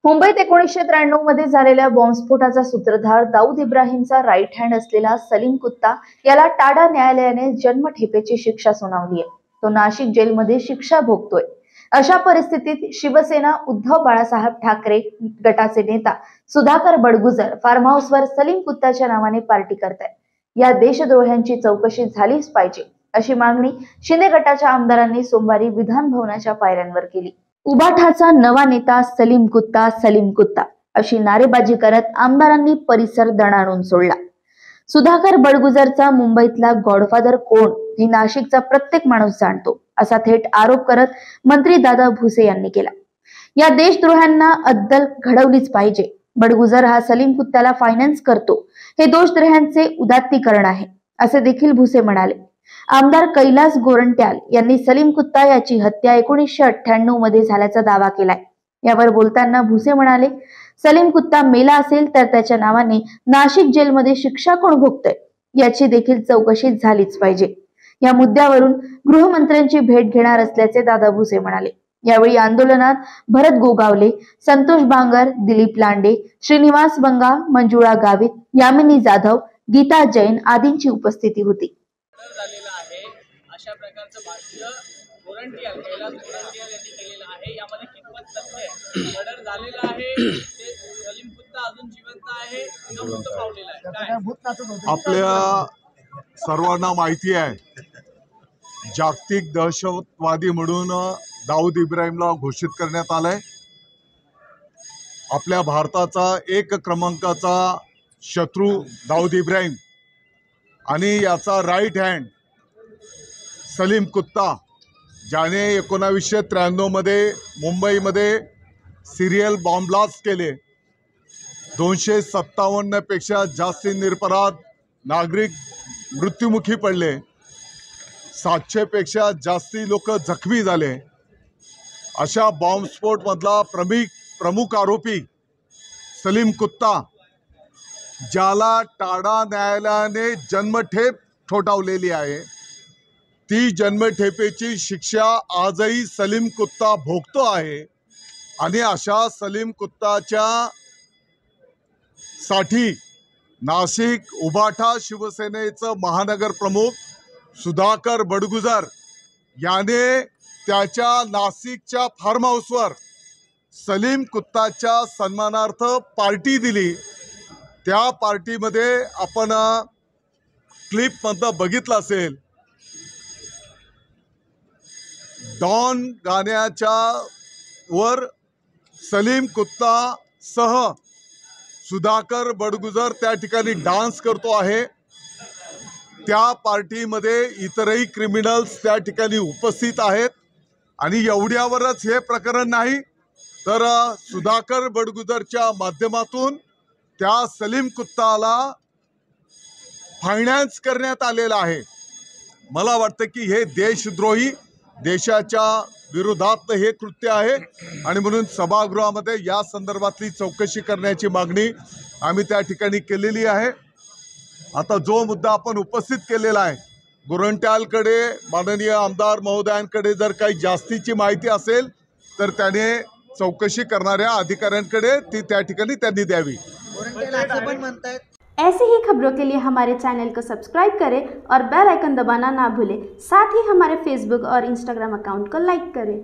मुंबईत 1993 मध्ये झालेल्या बॉम्बस्फोटाचा सूत्रधार दाऊद इब्राहिमचा राईट हँड असलेला सलीम कुत्ता याला टाडा न्यायालयाने जन्मठेपेची शिक्षा सुनावली आहे। तो नाशिक जेलमध्ये शिक्षा भोगतोय। अशा परिस्थितीत शिवसेना उद्धव बाळासाहेब ठाकरे गटाचे नेता सुधाकर बडगुजर फार्म हाऊसवर सलीम कुत्ताच्या नावाने पार्टी करतायत। या देशद्रोह्यांची चौकशी झालीच पाहिजे अशी मागणी शिंदे गटाच्या आमदारांनी सोमवारी विधान भवनाच्या पायऱ्यांवर केली। उबाठाचा नवा नेता सलीम कुत्ता अशी नारेबाजी करत आमदारांनी परिसर दणाणून सोडला। सुधाकर बडगुजरचा मुंबईतला गॉडफादर कोण हे नाशिकचा प्रत्येक माणूस जाणतो असा थेट आरोप करत मंत्री दादा भुसे यांनी केला। या देशद्रोह्यांना अद्दल घडवलीच पाहिजे। बडगुजर हा सलीम कुत्त्याला फायनान्स करतो, हे दोषद्रोह्यांचे उदात्तीकरण आहे असे देखील भुसे म्हणाले। आमदार कैलास गोरंट्याल यांनी सलीम कुत्ता याची हत्या 1998 मध्ये झाल्याचा दावा केलाय। यावर बोलताना भुसे म्हणाले, सलीम कुत्ता मेला असेल तर त्याच्या नावाने नाशिक जेलमध्ये शिक्षा कोण भोगतोय याची देखील चौकशी झालीच पाहिजे। या मुद्द्यावरून गृहमंत्र्यांची भेट घेणार असल्याचे दादा भुसे म्हणाले। यावेळी आंदोलनात भरत गोगावले, संतोष बांगर, दिलीप लांडे, श्रीनिवास बंगा, मंजुळा गावित, यामिनी जाधव, गीता जैन आदींची उपस्थिती होती। अशा प्रकारचं भाष्य गोरंट्याल कैलास गोरंट्याल यांनी केलेलं आहे। यामध्ये कितपत तथ्य आहे? मर्डर झालेला आहे, ते सलीम कुत्ता अजून जिवंत आहे, मृत पावलेला आहे। आपल्या सर्वांना माहिती आहे, जागतिक दहशतवादी म्हणून दाऊद इब्राहिमला घोषित करण्यात आलंय। आपल्या भारताचा 1 क्रमांकाचा शत्रू दाऊद इब्राहिम आणि याचा राईट हँड सलीम कुत्ता, ज्याने 1993 मध्ये मुंबईमध्ये सिरियल बॉम्ब ब्लास्ट केले। 257 पेक्षा जास्त निरपराध नागरिक मृत्युमुखी पडले, 700 पेक्षा जास्ती लोक जखमी झाले। अशा बॉम्बस्फोट मधला प्रमुख आरोपी सलीम कुत्ता, ज्याला टाडा न्यायालयाने जन्मठेप ठोठावलेली आहे, ती जन्मठेपेची शिक्षा आजही सलीम कुत्ता भोगतो आहे। आणि अशा सलीम कुत्ताच्या साठी नाशिक उबाठा शिवसेनेचं महानगर प्रमुख सुधाकर बडगुजर याने त्याच्या नाशिकच्या फार्म हाऊसवर सलीम कुत्ताच्या सन्मानार्थ पार्टी दिली। त्या पार्टीमध्ये आपण क्लिपमधनं बघितलं असेल, डॉन गाण्याच्या वर सलीम कुत्ता सह सुधाकर बडगुजर त्या ठिकाणी डान्स करतो आहे। त्या पार्टीमध्ये इतरही क्रिमिनल्स त्या ठिकाणी उपस्थित आहेत। आणि एवढ्यावरच हे प्रकरण नाही, तर सुधाकर बडगुजरच्या माध्यमातून त्या सलीम कुत्ताला फायनान्स करण्यात आलेला आहे। मला वाटतं की हे देशद्रोही, देशाच्या विरोधात हे कृत्य आहे आणि म्हणून सभागृहामध्ये या संदर्भातली चौकशी करण्याची मागणी आम्ही त्या ठिकाणी केलेली आहे। आता जो मुद्दा आपण उपस्थित केलेला आहे, गोरंट्यालकडे माननीय आमदार महोदयांकडे जर काही जास्तीची माहिती असेल तर त्याने चौकशी करणाऱ्या अधिकाऱ्यांकडे ती त्या ठिकाणी त्यांनी द्यावी। ऐसी ही खबरों के लिए हमारे चैनल को सब्सक्राइब करें और बेल आइकन दबाना ना भूलें। साथ ही हमारे फेसबुक और इंस्टाग्राम अकाउंट को लाइक करें।